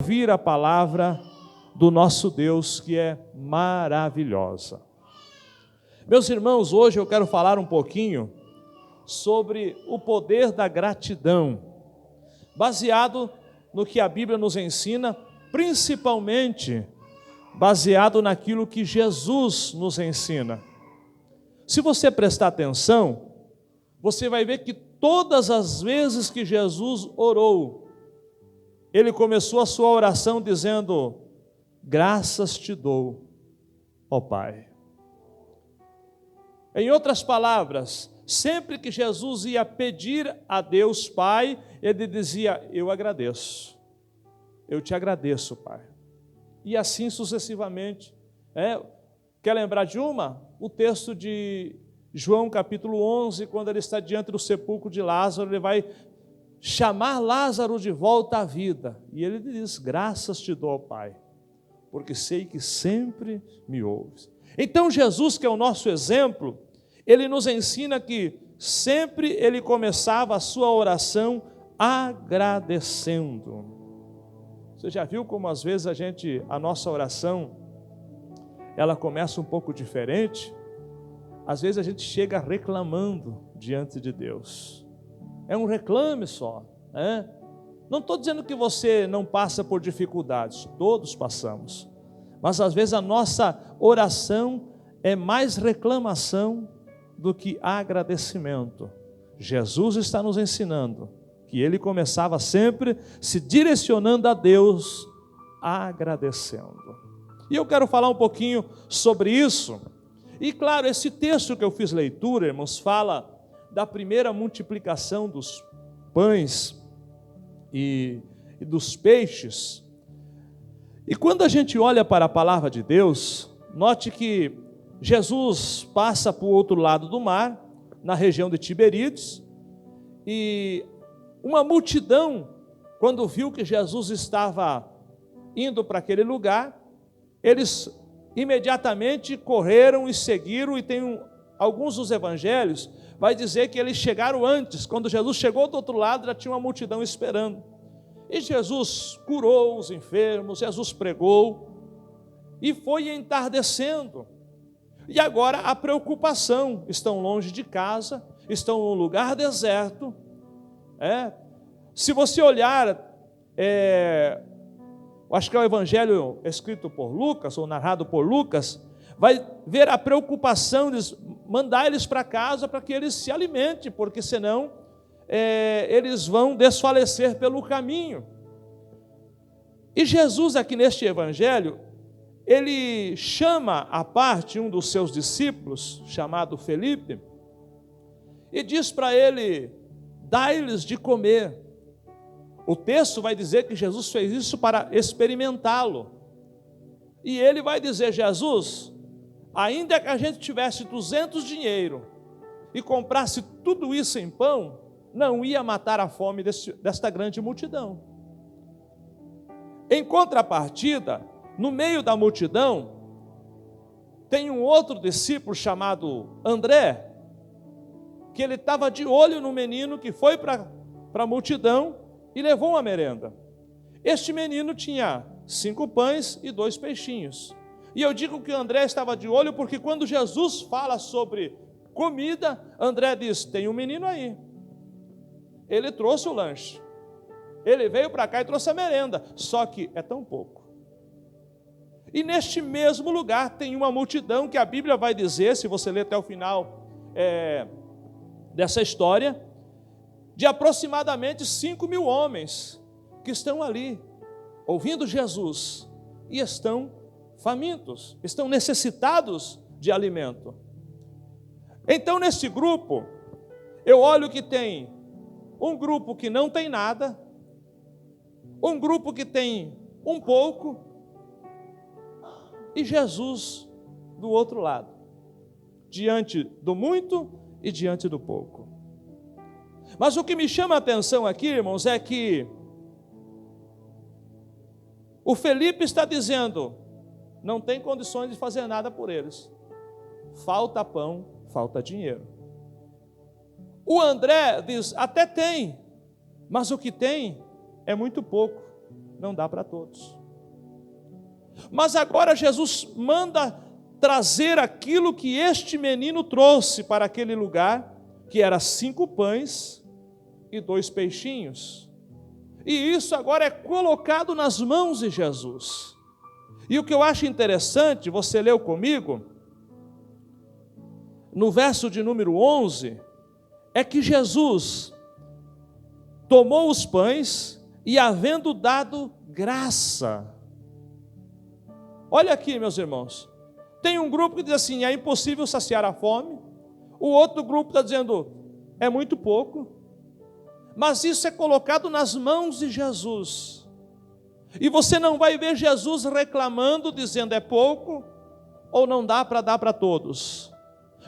Ouvir a palavra do nosso Deus, que é maravilhosa. Meus irmãos, hoje eu quero falar um pouquinho sobre o poder da gratidão, baseado no que a Bíblia nos ensina, principalmente baseado naquilo que Jesus nos ensina. Se você prestar atenção, você vai ver que todas as vezes que Jesus orou, ele começou a sua oração dizendo: graças te dou, ó Pai. Em outras palavras, sempre que Jesus ia pedir a Deus Pai, ele dizia: eu agradeço, eu te agradeço, Pai. E assim sucessivamente. Quer lembrar de uma? O texto de João capítulo 11, quando ele está diante do sepulcro de Lázaro, ele vai chamar Lázaro de volta à vida. E ele diz: graças te dou, Pai, porque sei que sempre me ouves. Então Jesus, que é o nosso exemplo, ele nos ensina que sempre ele começava a sua oração agradecendo. Você já viu como às vezes a nossa oração, ela começa um pouco diferente? Às vezes a gente chega reclamando diante de Deus. É um reclame só, né? Não estou dizendo que você não passa por dificuldades, todos passamos. Mas às vezes a nossa oração é mais reclamação do que agradecimento. Jesus está nos ensinando que ele começava sempre se direcionando a Deus, agradecendo. E eu quero falar um pouquinho sobre isso. E claro, esse texto que eu fiz leitura, irmãos, fala da primeira multiplicação dos pães e dos peixes. E quando a gente olha para a palavra de Deus, note que Jesus passa para o outro lado do mar, na região de Tiberíades, e uma multidão, quando viu que Jesus estava indo para aquele lugar, eles imediatamente correram e seguiram, e tem alguns dos evangelhos vai dizer que eles chegaram antes. Quando Jesus chegou do outro lado, já tinha uma multidão esperando. E Jesus curou os enfermos, Jesus pregou, e foi entardecendo. E agora a preocupação: estão longe de casa, estão num lugar deserto. Se você olhar, acho que é o evangelho escrito por Lucas, ou narrado por Lucas, vai ver a preocupação de mandar eles para casa para que eles se alimentem, porque senão eles vão desfalecer pelo caminho. E Jesus aqui neste evangelho, ele chama à parte um dos seus discípulos, chamado Felipe, e diz para ele: dai-lhes de comer. O texto vai dizer que Jesus fez isso para experimentá-lo. E ele vai dizer: Jesus, ainda que a gente tivesse 200 dinheiro e comprasse tudo isso em pão, não ia matar a fome desta grande multidão. Em contrapartida, no meio da multidão, tem um outro discípulo chamado André, que ele estava de olho no menino que foi para a multidão e levou uma merenda. Este menino tinha 5 pães e 2 peixinhos. E eu digo que André estava de olho porque quando Jesus fala sobre comida, André diz: tem um menino aí. Ele trouxe o lanche. Ele veio para cá e trouxe a merenda. Só que é tão pouco. E neste mesmo lugar tem uma multidão que a Bíblia vai dizer, se você ler até o final dessa história, de aproximadamente 5.000 homens que estão ali, ouvindo Jesus, e estão famintos, estão necessitados de alimento. Então, nesse grupo, eu olho que tem um grupo que não tem nada, um grupo que tem um pouco, e Jesus do outro lado, diante do muito e diante do pouco. Mas o que me chama a atenção aqui, irmãos, é que o Felipe está dizendo: não tem condições de fazer nada por eles. Falta pão, falta dinheiro. O André diz: até tem, mas o que tem é muito pouco. não dá para todos. Mas agora Jesus manda trazer aquilo que este menino trouxe para aquele lugar, que era 5 pães e 2 peixinhos. E isso agora é colocado nas mãos de Jesus. E o que eu acho interessante, você leu comigo, no verso de número 11, é que Jesus tomou os pães e, havendo dado graça. Olha aqui, meus irmãos, tem um grupo que diz assim, é impossível saciar a fome. O outro grupo está dizendo, é muito pouco. Mas isso é colocado nas mãos de Jesus. E você não vai ver Jesus reclamando, dizendo é pouco, ou não dá para dar para todos.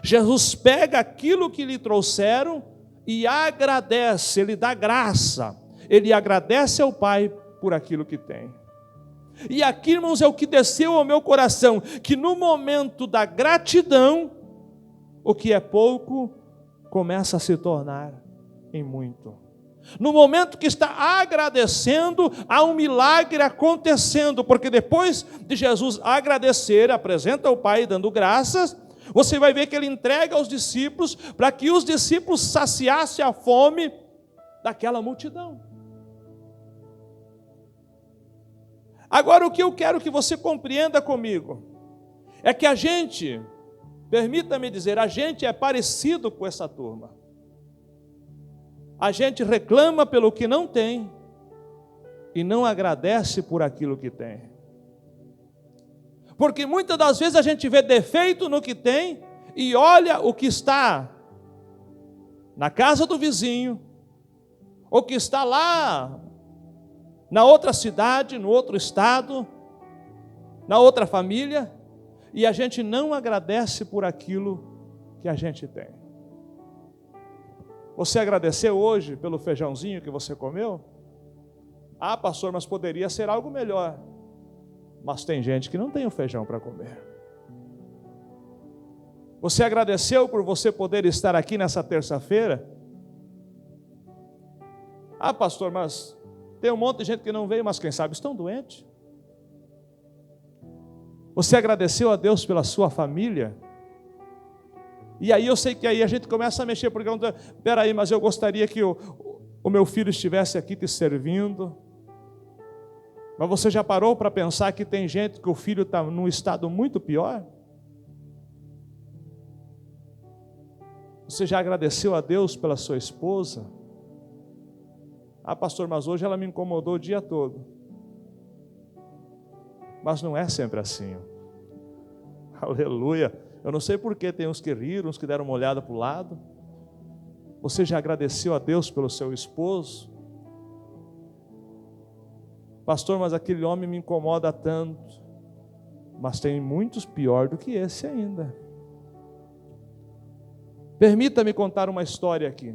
Jesus pega aquilo que lhe trouxeram e agradece, ele dá graça. Ele agradece ao Pai por aquilo que tem. E aqui, irmãos, é o que desceu ao meu coração, que no momento da gratidão, o que é pouco começa a se tornar em muito. No momento que está agradecendo, há um milagre acontecendo, porque depois de Jesus agradecer, apresenta ao Pai dando graças, você vai ver que ele entrega aos discípulos, para que os discípulos saciassem a fome daquela multidão. Agora, o que eu quero que você compreenda comigo, é que a gente, permita-me dizer, a gente é parecido com essa turma. A gente reclama pelo que não tem, e não agradece por aquilo que tem. Porque muitas das vezes a gente vê defeito no que tem, e olha o que está na casa do vizinho, ou que está lá na outra cidade, no outro estado, na outra família, e a gente não agradece por aquilo que a gente tem. Você agradeceu hoje pelo feijãozinho que você comeu? Ah, pastor, mas poderia ser algo melhor. Mas tem gente que não tem o feijão para comer. Você agradeceu por você poder estar aqui nessa terça-feira? Ah, pastor, mas tem um monte de gente que não veio, mas quem sabe estão doentes. Você agradeceu a Deus pela sua família? E aí eu sei que aí a gente começa a mexer, porque peraí, mas eu gostaria que o meu filho estivesse aqui te servindo. Mas você já parou para pensar que tem gente que o filho está num estado muito pior? Você já agradeceu a Deus pela sua esposa? Ah, pastor, mas hoje ela me incomodou o dia todo. Mas não é sempre assim. Aleluia. Eu não sei porquê, tem uns que riram, uns que deram uma olhada para o lado. Você já agradeceu a Deus pelo seu esposo? Pastor, mas aquele homem me incomoda tanto. Mas tem muitos pior do que esse ainda. Permita-me contar uma história aqui,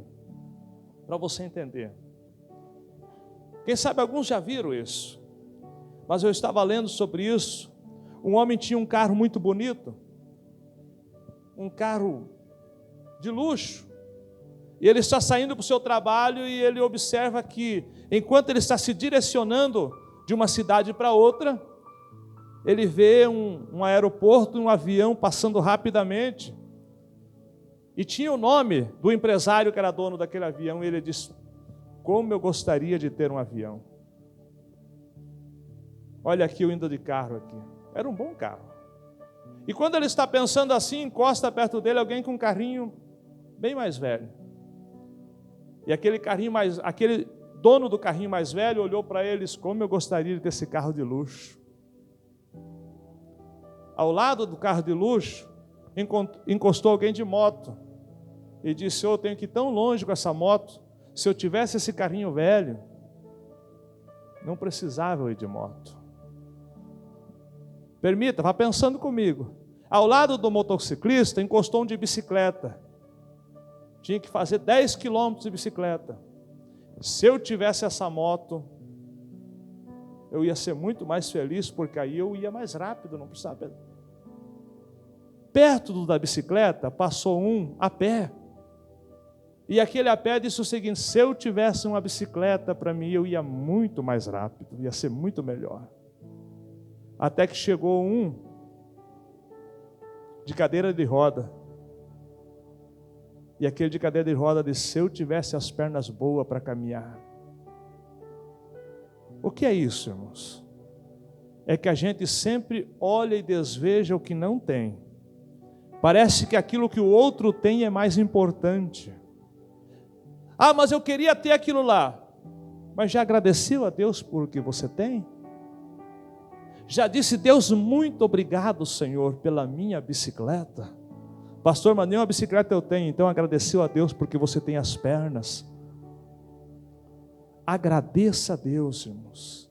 para você entender. Quem sabe alguns já viram isso, mas eu estava lendo sobre isso. Um homem tinha um carro muito bonito, um carro de luxo, e ele está saindo para o seu trabalho e ele observa que, enquanto ele está se direcionando de uma cidade para outra, ele vê um aeroporto, um avião passando rapidamente, e tinha o nome do empresário que era dono daquele avião, e ele disse, como eu gostaria de ter um avião. Olha aqui eu indo de carro aqui. Era um bom carro. E quando ele está pensando assim, encosta perto dele alguém com um carrinho bem mais velho. E aquele dono do carrinho mais velho olhou para eles, como eu gostaria de ter esse carro de luxo. Ao lado do carro de luxo, encostou alguém de moto e disse, eu tenho que ir tão longe com essa moto, se eu tivesse esse carrinho velho, não precisava eu ir de moto. Permita, vá pensando comigo. Ao lado do motociclista, encostou um de bicicleta. Tinha que fazer 10 quilômetros de bicicleta. Se eu tivesse essa moto, eu ia ser muito mais feliz, porque aí eu ia mais rápido, não precisava. Perto da bicicleta, passou um a pé. E aquele a pé disse o seguinte: se eu tivesse uma bicicleta para mim, eu ia muito mais rápido, ia ser muito melhor. Até que chegou um de cadeira de roda. E aquele de cadeira de roda disse: se eu tivesse as pernas boas para caminhar. O que é isso, irmãos? É que a gente sempre olha e desveja o que não tem. Parece que aquilo que o outro tem é mais importante. Ah, mas eu queria ter aquilo lá. Mas já agradeceu a Deus por o que você tem? Já disse: Deus, muito obrigado, Senhor, pela minha bicicleta. Pastor, mas nenhuma bicicleta eu tenho. Então agradeceu a Deus porque você tem as pernas. Agradeça a Deus, irmãos.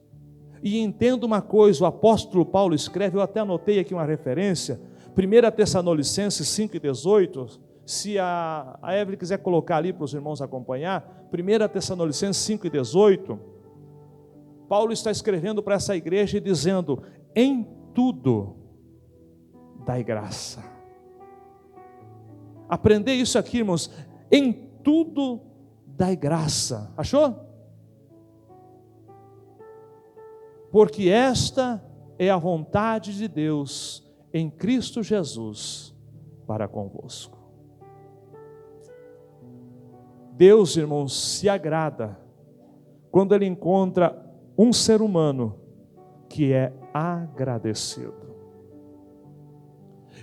E entenda uma coisa, o apóstolo Paulo escreve, eu até anotei aqui uma referência, 1 Tessalonicenses 5,18, se a Evelyn quiser colocar ali para os irmãos acompanhar, 1 Tessalonicenses 5,18, Paulo está escrevendo para essa igreja e dizendo: em tudo dai graça. Aprender isso aqui, irmãos, em tudo dai graça. Achou? Porque esta é a vontade de Deus em Cristo Jesus para convosco. Deus, irmãos, se agrada quando Ele encontra um ser humano que é agradecido.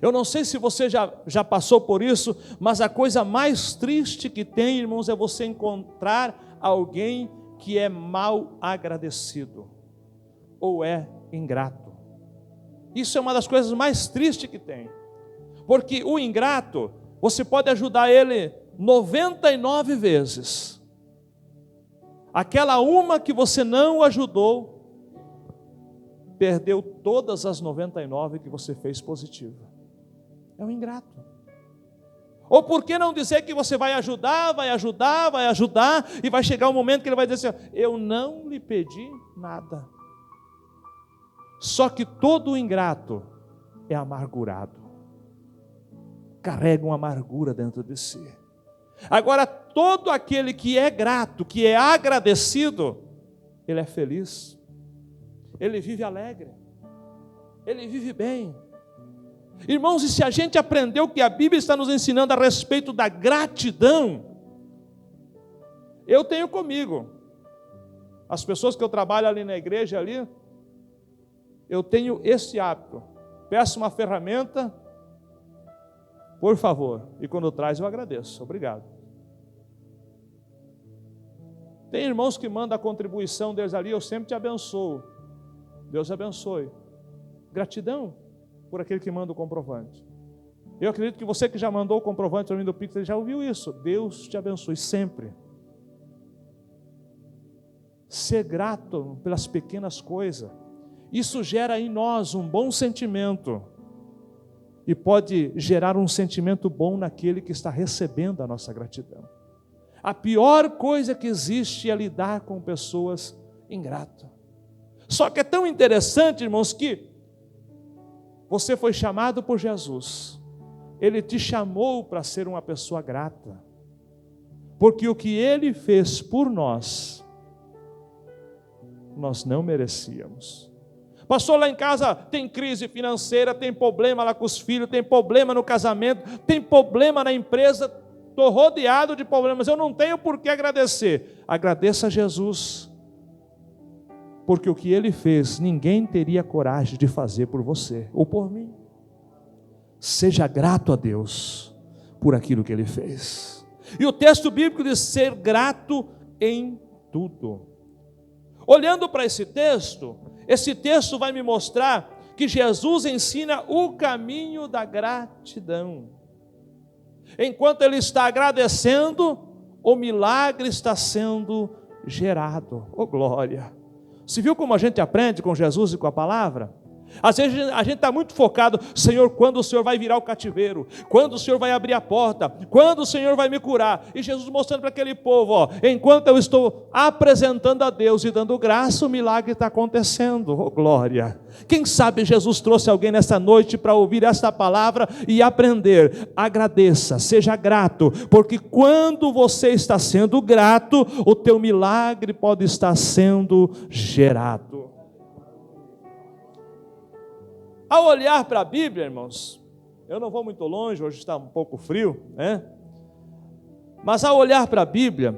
Eu não sei se você já passou por isso, mas a coisa mais triste que tem, irmãos, é você encontrar alguém que é mal agradecido ou é ingrato. Isso é uma das coisas mais tristes que tem, porque o ingrato, você pode ajudar ele 99 vezes, aquela uma que você não ajudou, perdeu todas as 99 que você fez positiva. É um ingrato. Ou por que não dizer que você vai ajudar, e vai chegar um momento que ele vai dizer assim: eu não lhe pedi nada. Só que todo ingrato é amargurado, carrega uma amargura dentro de si. Agora, todo aquele que é grato, que é agradecido, ele é feliz, ele vive alegre, ele vive bem. Irmãos, e se a gente aprendeu o que a Bíblia está nos ensinando a respeito da gratidão, eu tenho comigo, as pessoas que eu trabalho ali na igreja, ali, eu tenho esse hábito, peço uma ferramenta, por favor, e quando traz eu agradeço, obrigado. Tem irmãos que mandam a contribuição deles ali, eu sempre te abençoo, Deus abençoe. Gratidão por aquele que manda o comprovante. Eu acredito que você que já mandou o comprovante para mim do Pix, já ouviu isso. Deus te abençoe sempre. Ser grato pelas pequenas coisas, isso gera em nós um bom sentimento e pode gerar um sentimento bom naquele que está recebendo a nossa gratidão. A pior coisa que existe é lidar com pessoas ingratas. Só que é tão interessante, irmãos, que você foi chamado por Jesus. Ele te chamou para ser uma pessoa grata. Porque o que Ele fez por nós, nós não merecíamos. Pastor, lá em casa tem crise financeira, tem problema lá com os filhos, tem problema no casamento, tem problema na empresa, estou rodeado de problemas, eu não tenho por que agradecer. Agradeça a Jesus, porque o que Ele fez, ninguém teria coragem de fazer por você, ou por mim. Seja grato a Deus, por aquilo que Ele fez. E o texto bíblico diz, ser grato em tudo. Olhando para esse texto vai me mostrar que Jesus ensina o caminho da gratidão. Enquanto Ele está agradecendo, o milagre está sendo gerado. Oh glória! Você viu como a gente aprende com Jesus e com a palavra? Às vezes a gente está muito focado: Senhor, quando o Senhor vai virar o cativeiro? Quando o Senhor vai abrir a porta? Quando o Senhor vai me curar? E Jesus mostrando para aquele povo: ó, enquanto eu estou apresentando a Deus e dando graça, o milagre está acontecendo. Oh, glória! Quem sabe Jesus trouxe alguém nessa noite para ouvir esta palavra e aprender. Agradeça, seja grato, porque quando você está sendo grato, o teu milagre pode estar sendo gerado. Ao olhar para a Bíblia, irmãos, eu não vou muito longe, hoje está um pouco frio, né? Mas ao olhar para a Bíblia,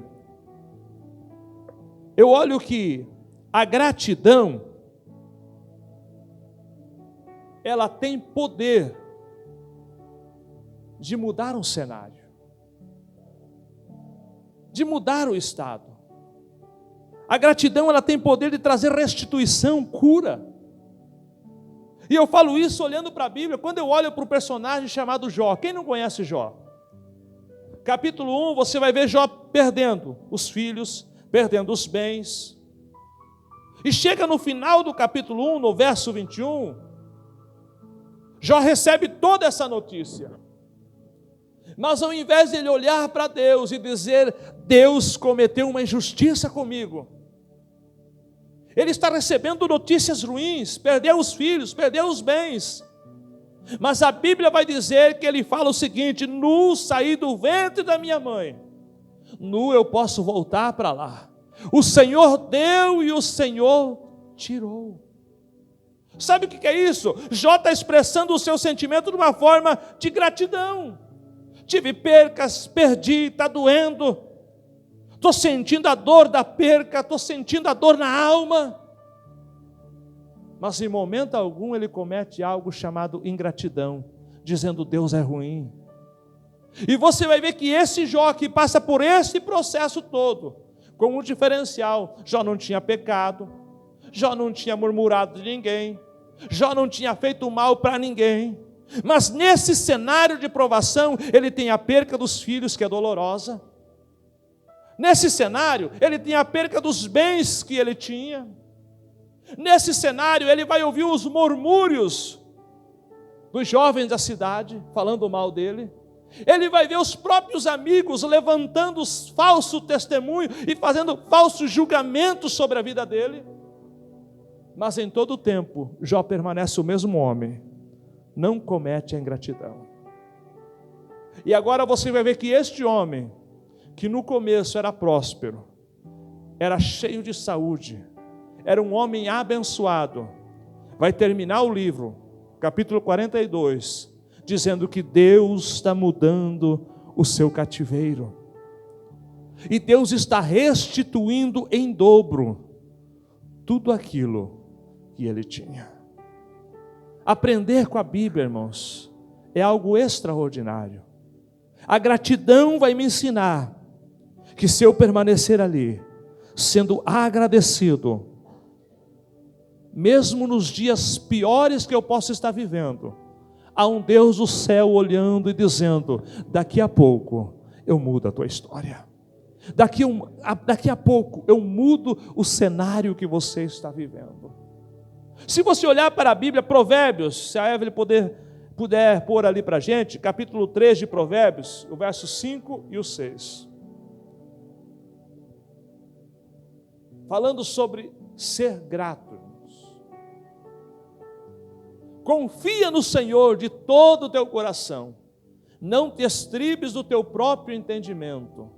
eu olho que a gratidão, ela tem poder de mudar um cenário, de mudar o estado. A gratidão, ela tem poder de trazer restituição, cura. E eu falo isso olhando para a Bíblia, quando eu olho para o personagem chamado Jó. Quem não conhece Jó? Capítulo 1, você vai ver Jó perdendo os filhos, perdendo os bens. E chega no final do capítulo 1, no verso 21, Jó recebe toda essa notícia. Mas ao invés de ele olhar para Deus e dizer: Deus cometeu uma injustiça comigo, ele está recebendo notícias ruins, perdeu os filhos, perdeu os bens. Mas a Bíblia vai dizer que ele fala o seguinte: nu saí do ventre da minha mãe, nu eu posso voltar para lá. O Senhor deu e o Senhor tirou. Sabe o que é isso? Jó está expressando o seu sentimento de uma forma de gratidão. Tive percas, perdi, está doendo. Estou sentindo a dor da perca, estou sentindo a dor na alma. Mas em momento algum ele comete algo chamado ingratidão, dizendo: Deus é ruim. E você vai ver que esse Jó que passa por esse processo todo, com um diferencial: Jó não tinha pecado, Jó não tinha murmurado de ninguém, Jó não tinha feito mal para ninguém. Mas nesse cenário de provação, ele tem a perca dos filhos, que é dolorosa. Nesse cenário, ele tem a perca dos bens que ele tinha. Nesse cenário, ele vai ouvir os murmúrios dos jovens da cidade, falando mal dele. Ele vai ver os próprios amigos levantando os falsos testemunhos e fazendo falsos julgamentos sobre a vida dele. Mas em todo o tempo, Jó permanece o mesmo homem, não comete a ingratidão. E agora você vai ver que este homem, que no começo era próspero, era cheio de saúde, era um homem abençoado, vai terminar o livro, capítulo 42, dizendo que Deus está mudando o seu cativeiro, e Deus está restituindo em dobro tudo aquilo que ele tinha. Aprender com a Bíblia, irmãos, é algo extraordinário. A gratidão vai me ensinar que se eu permanecer ali, sendo agradecido, mesmo nos dias piores que eu possa estar vivendo, há um Deus do céu olhando e dizendo: daqui a pouco eu mudo a tua história. Daqui a pouco eu mudo o cenário que você está vivendo. Se você olhar para a Bíblia, Provérbios, se a Evelyn puder pôr ali para a gente, capítulo 3 de Provérbios, o verso 5 e o 6. Falando sobre ser grato. Confia no Senhor de todo o teu coração, não te estribes do teu próprio entendimento.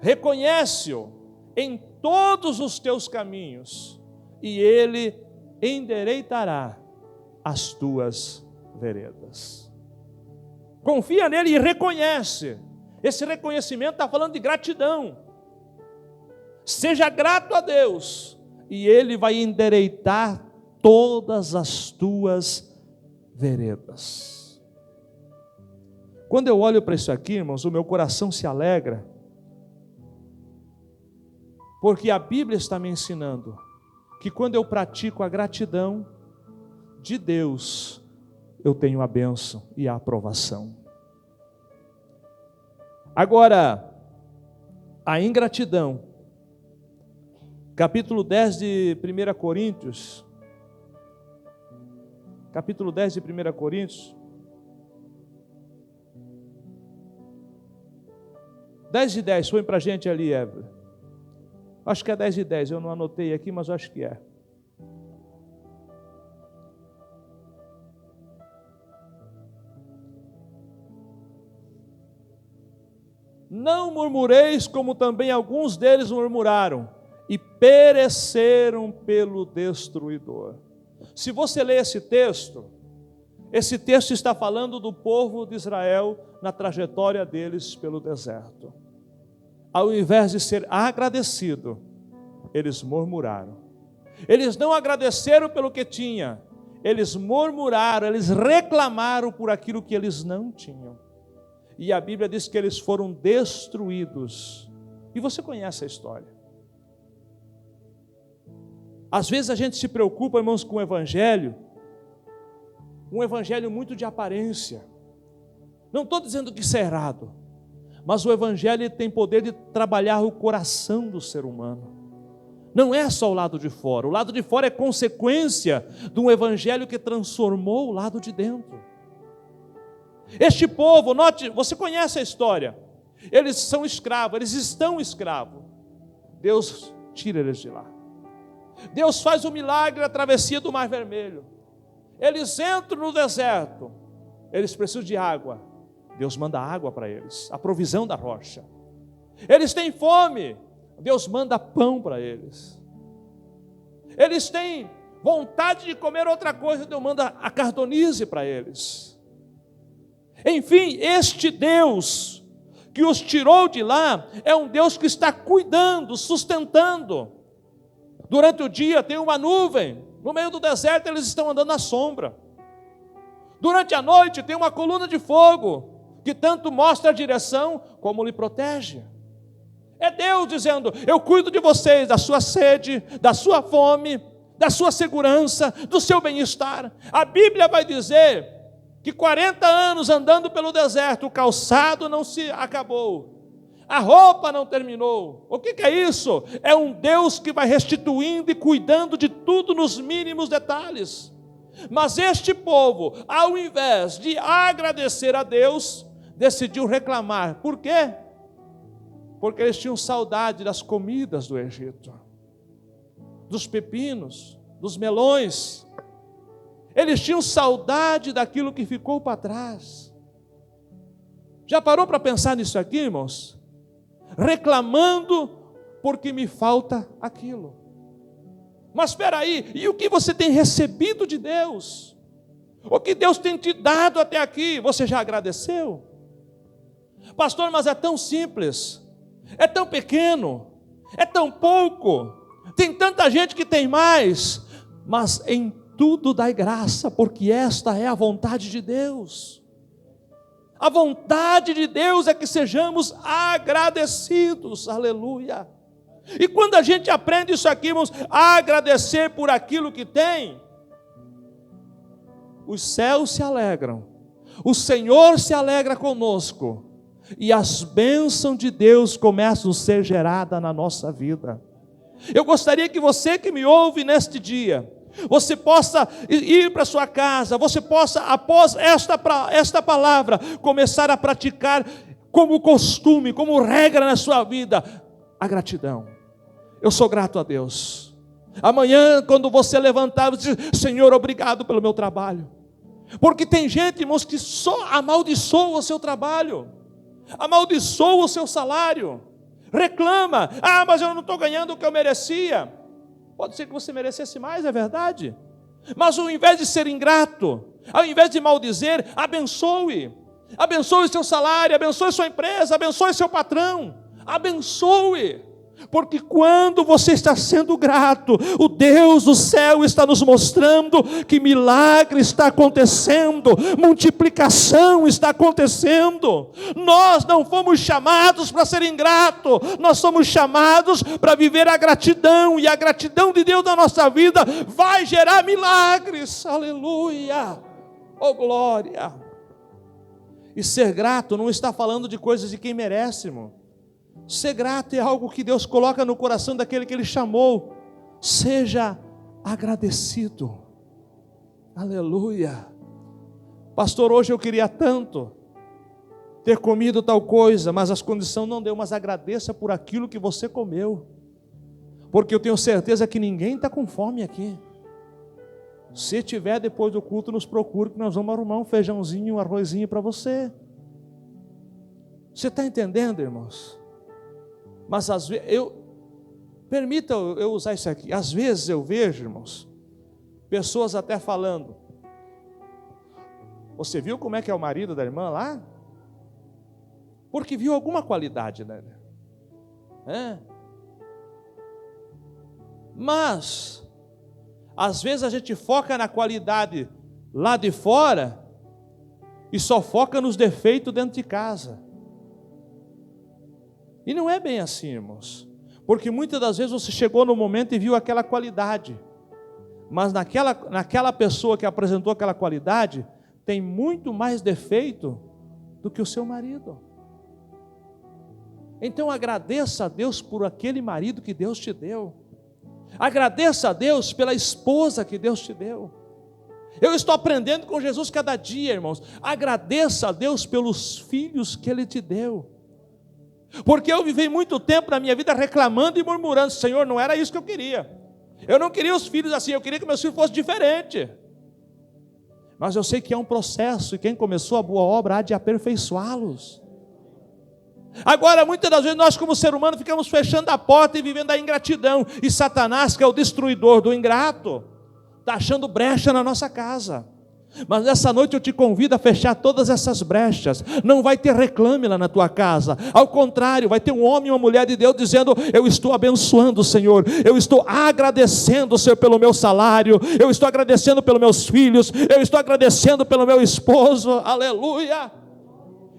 Reconhece-o em todos os teus caminhos, e Ele endireitará as tuas veredas. Confia nele e reconhece. Esse reconhecimento está falando de gratidão. Seja grato a Deus, e Ele vai endireitar todas as tuas veredas. Quando eu olho para isso aqui, irmãos, o meu coração se alegra, porque a Bíblia está me ensinando que quando eu pratico a gratidão de Deus, eu tenho a bênção e a aprovação. Agora, a ingratidão, capítulo 10 de 1 Coríntios, capítulo 10 de 1 Coríntios. 10:10, põe para a gente ali, Evelyn. Acho que é 10:10, eu não anotei aqui, mas acho que é. Não murmureis como também alguns deles murmuraram e pereceram pelo destruidor. Se você ler esse texto está falando do povo de Israel na trajetória deles pelo deserto. Ao invés de ser agradecido, eles murmuraram. Eles não agradeceram pelo que tinha, eles murmuraram, eles reclamaram por aquilo que eles não tinham. E a Bíblia diz que eles foram destruídos. E você conhece a história. Às vezes a gente se preocupa, irmãos, com o Evangelho, um Evangelho muito de aparência. Não estou dizendo que isso é errado, mas o Evangelho tem poder de trabalhar o coração do ser humano. Não é só o lado de fora. O lado de fora é consequência de um Evangelho que transformou o lado de dentro. Este povo, note, você conhece a história. Eles são escravos, eles estão escravos. Deus tira eles de lá. Deus faz o milagre da travessia do Mar Vermelho. Eles entram no deserto. Eles precisam de água. Deus manda água para eles, a provisão da rocha. Eles têm fome. Deus manda pão para eles. Eles têm vontade de comer outra coisa. Deus manda a cardonize para eles. Enfim, este Deus que os tirou de lá é um Deus que está cuidando, sustentando. Durante o dia tem uma nuvem, no meio do deserto eles estão andando na sombra. Durante a noite tem uma coluna de fogo, que tanto mostra a direção, como lhe protege. É Deus dizendo, eu cuido de vocês, da sua sede, da sua fome, da sua segurança, do seu bem-estar. A Bíblia vai dizer que 40 anos andando pelo deserto, o calçado não se acabou, a roupa não terminou. O que é isso? É um Deus que vai restituindo e cuidando de tudo nos mínimos detalhes. Mas este povo, ao invés de agradecer a Deus, decidiu reclamar. Por quê? Porque eles tinham saudade das comidas do Egito, dos pepinos, dos melões. Eles tinham saudade daquilo que ficou para trás. Já parou para pensar nisso aqui, irmãos? Reclamando porque me falta aquilo. Mas espera aí, e o que você tem recebido de Deus? O que Deus tem te dado até aqui, você já agradeceu? Pastor, mas é tão simples, é tão pequeno, é tão pouco, tem tanta gente que tem mais, mas em tudo dai graça, porque esta é a vontade de Deus. A vontade de Deus é que sejamos agradecidos, aleluia. E quando a gente aprende isso aqui, irmãos, a agradecer por aquilo que tem, os céus se alegram, o Senhor se alegra conosco, e as bênçãos de Deus começam a ser geradas na nossa vida. Eu gostaria que você que me ouve neste dia, você possa ir para sua casa, você possa, após esta palavra, começar a praticar como costume, como regra na sua vida, a gratidão. Eu sou grato a Deus. Amanhã, quando você levantar, você diz, Senhor, obrigado pelo meu trabalho. Porque tem gente, irmãos, que só amaldiçoa o seu trabalho, amaldiçoa o seu salário, reclama, mas eu não estou ganhando o que eu merecia. Pode ser que você merecesse mais, é verdade. Mas ao invés de ser ingrato, ao invés de maldizer, abençoe. Abençoe seu salário, abençoe sua empresa, abençoe seu patrão. Abençoe. Porque quando você está sendo grato, o Deus do céu está nos mostrando que milagre está acontecendo, multiplicação está acontecendo. Nós não fomos chamados para ser ingratos, nós somos chamados para viver a gratidão, e a gratidão de Deus na nossa vida vai gerar milagres, aleluia, oh glória. E ser grato não está falando de coisas de quem merece, irmão. Ser grato é algo que Deus coloca no coração daquele que Ele chamou. Seja agradecido. Aleluia. Pastor, hoje eu queria tanto ter comido tal coisa, mas as condições não deu. Mas agradeça por aquilo que você comeu, porque eu tenho certeza que ninguém está com fome aqui. Se tiver, depois do culto, nos procure, que nós vamos arrumar um feijãozinho, um arrozinho para você. Você está entendendo, irmãos? Mas às vezes, permita eu usar isso aqui, às vezes eu vejo, irmãos, pessoas até falando: você viu como é que é o marido da irmã lá? Porque viu alguma qualidade nele. Mas às vezes a gente foca na qualidade lá de fora e só foca nos defeitos dentro de casa. E não é bem assim, irmãos. Porque muitas das vezes você chegou no momento e viu aquela qualidade, mas naquela pessoa que apresentou aquela qualidade tem muito mais defeito do que o seu marido. Então agradeça a Deus por aquele marido que Deus te deu. Agradeça a Deus pela esposa que Deus te deu. Eu estou aprendendo com Jesus cada dia, irmãos. Agradeça a Deus pelos filhos que Ele te deu. Porque eu vivi muito tempo na minha vida reclamando e murmurando: Senhor, não era isso que eu queria. Eu não queria os filhos assim, eu queria que meus filhos fossem diferentes. Mas eu sei que é um processo, e quem começou a boa obra há de aperfeiçoá-los. Agora, muitas das vezes, nós como ser humano ficamos fechando a porta e vivendo a ingratidão. E Satanás, que é o destruidor do ingrato, está achando brecha na nossa casa. Mas nessa noite eu te convido a fechar todas essas brechas. Não vai ter reclame lá na tua casa. Ao contrário, vai ter um homem e uma mulher de Deus dizendo: eu estou abençoando o Senhor, eu estou agradecendo o Senhor pelo meu salário, eu estou agradecendo pelos meus filhos, eu estou agradecendo pelo meu esposo. Aleluia.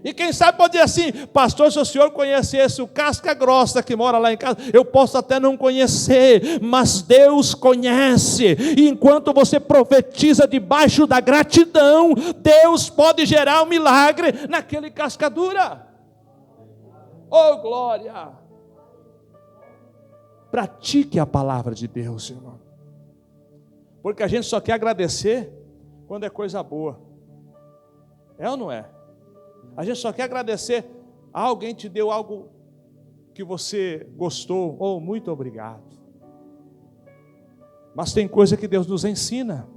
E quem sabe pode dizer assim: pastor, se o senhor conhecesse o casca grossa que mora lá em casa, eu posso até não conhecer, mas Deus conhece. E enquanto você profetiza debaixo da gratidão, Deus pode gerar um milagre naquele casca dura. Oh, glória! Pratique a palavra de Deus, irmão. Porque a gente só quer agradecer quando é coisa boa. É ou não é? A gente só quer agradecer: alguém te deu algo que você gostou, ou muito obrigado. Mas tem coisa que Deus nos ensina.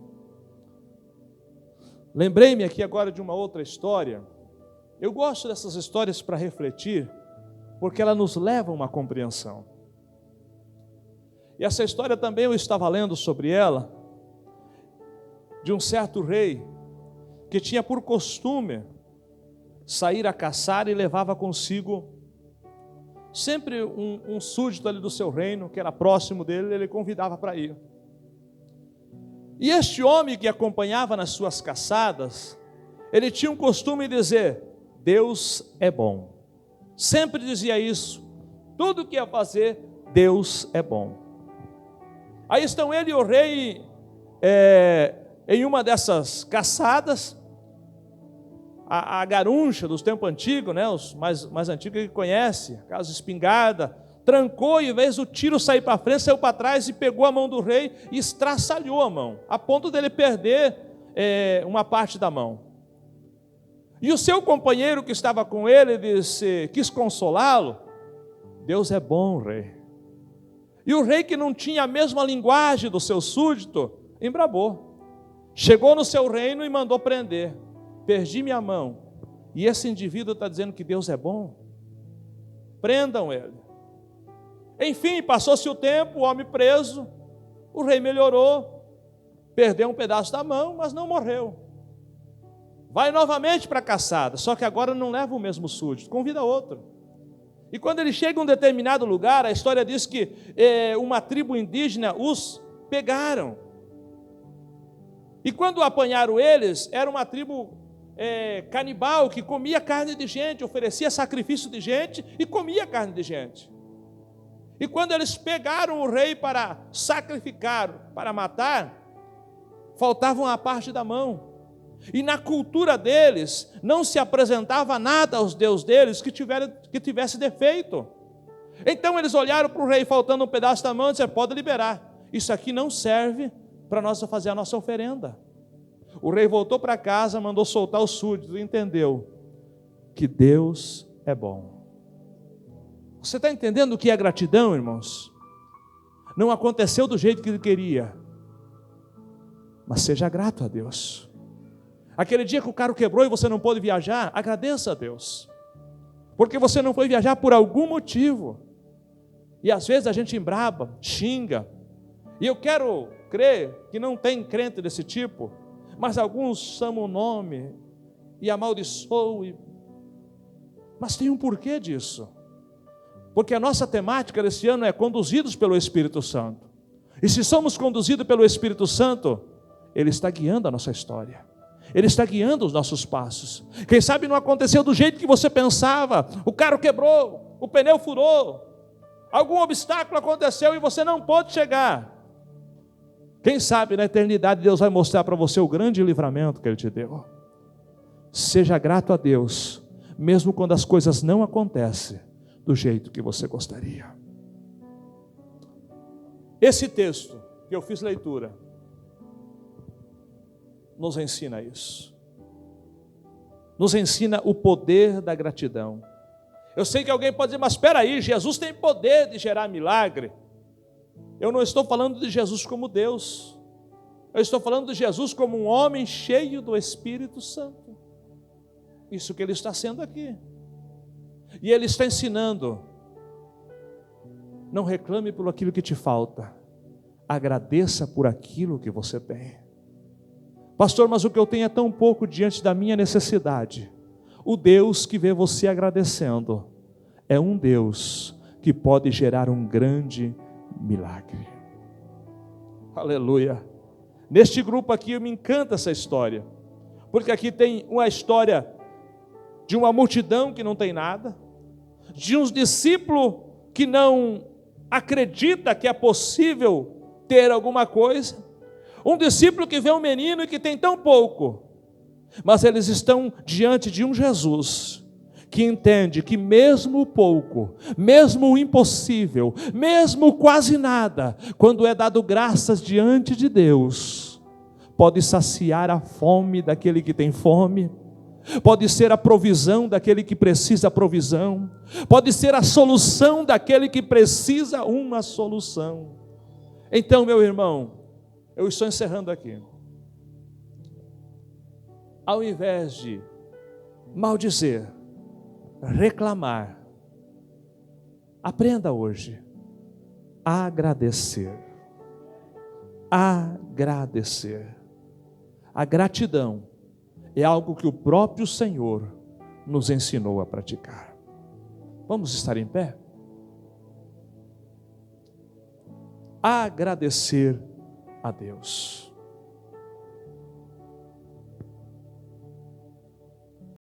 Lembrei-me aqui agora de uma outra história. Eu gosto dessas histórias para refletir, porque ela nos leva a uma compreensão. E essa história também eu estava lendo sobre ela, de um certo rei que tinha por costume sair a caçar e levava consigo sempre um súdito ali do seu reino, que era próximo dele, ele convidava para ir. E este homem que acompanhava nas suas caçadas, ele tinha um costume de dizer: Deus é bom. Sempre dizia isso. Tudo que ia fazer, Deus é bom. Aí estão ele e o rei em uma dessas caçadas. A garuncha dos tempos antigos, né, os mais antigos que conhece, aquelas espingarda, trancou e em vez do tiro sair para frente, saiu para trás e pegou a mão do rei e estraçalhou a mão, a ponto dele perder uma parte da mão. E o seu companheiro que estava com ele quis consolá-lo: Deus é bom, rei. E o rei, que não tinha a mesma linguagem do seu súdito, embrabou. Chegou no seu reino e mandou prender. Perdi minha mão, e esse indivíduo está dizendo que Deus é bom? Prendam ele. Enfim, passou-se o tempo, o homem preso, o rei melhorou, perdeu um pedaço da mão, mas não morreu. Vai novamente para a caçada, só que agora não leva o mesmo súdito, convida outro. E quando ele chega em um determinado lugar, a história diz que uma tribo indígena os pegaram. E quando apanharam eles, era uma tribo canibal, que comia carne de gente, oferecia sacrifício de gente e comia carne de gente. E quando eles pegaram o rei para sacrificar, para matar, faltava uma parte da mão. E na cultura deles, não se apresentava nada aos deuses deles que tivesse defeito. Então eles olharam para o rei, faltando um pedaço da mão, e disseram: pode liberar, isso aqui não serve para nós fazer a nossa oferenda. O rei voltou para casa, mandou soltar os súditos e entendeu que Deus é bom. Você está entendendo o que é gratidão, irmãos? Não aconteceu do jeito que ele queria, mas seja grato a Deus. Aquele dia que o carro quebrou e você não pôde viajar, agradeça a Deus, porque você não foi viajar por algum motivo. E às vezes a gente embraba, xinga, e eu quero crer que não tem crente desse tipo, mas alguns chamam o nome e amaldiçoam, mas tem um porquê disso, porque a nossa temática desse ano é conduzidos pelo Espírito Santo, e se somos conduzidos pelo Espírito Santo, Ele está guiando a nossa história, Ele está guiando os nossos passos. Quem sabe não aconteceu do jeito que você pensava, o carro quebrou, o pneu furou, algum obstáculo aconteceu e você não pôde chegar. Quem sabe na eternidade Deus vai mostrar para você o grande livramento que Ele te deu. Seja grato a Deus, mesmo quando as coisas não acontecem do jeito que você gostaria. Esse texto que eu fiz leitura nos ensina isso. Nos ensina o poder da gratidão. Eu sei que alguém pode dizer, mas espera aí, Jesus tem poder de gerar milagre. Eu não estou falando de Jesus como Deus. Eu estou falando de Jesus como um homem cheio do Espírito Santo. Isso que Ele está sendo aqui. E Ele está ensinando. Não reclame por aquilo que te falta. Agradeça por aquilo que você tem. Pastor, mas o que eu tenho é tão pouco diante da minha necessidade. O Deus que vê você agradecendo é um Deus que pode gerar um grande milagre. Aleluia. Neste grupo aqui me encanta essa história, porque aqui tem uma história de uma multidão que não tem nada, de uns discípulos que não acredita que é possível ter alguma coisa, um discípulo que vê um menino e que tem tão pouco, mas eles estão diante de um Jesus que entende que mesmo o pouco, mesmo o impossível, mesmo quase nada, quando é dado graças diante de Deus, pode saciar a fome daquele que tem fome, pode ser a provisão daquele que precisa provisão, pode ser a solução daquele que precisa uma solução. Então, meu irmão, eu estou encerrando aqui. Ao invés de maldizer, reclamar, aprenda hoje a agradecer. Agradecer. A gratidão é algo que o próprio Senhor nos ensinou a praticar. Vamos estar em pé? Agradecer a Deus.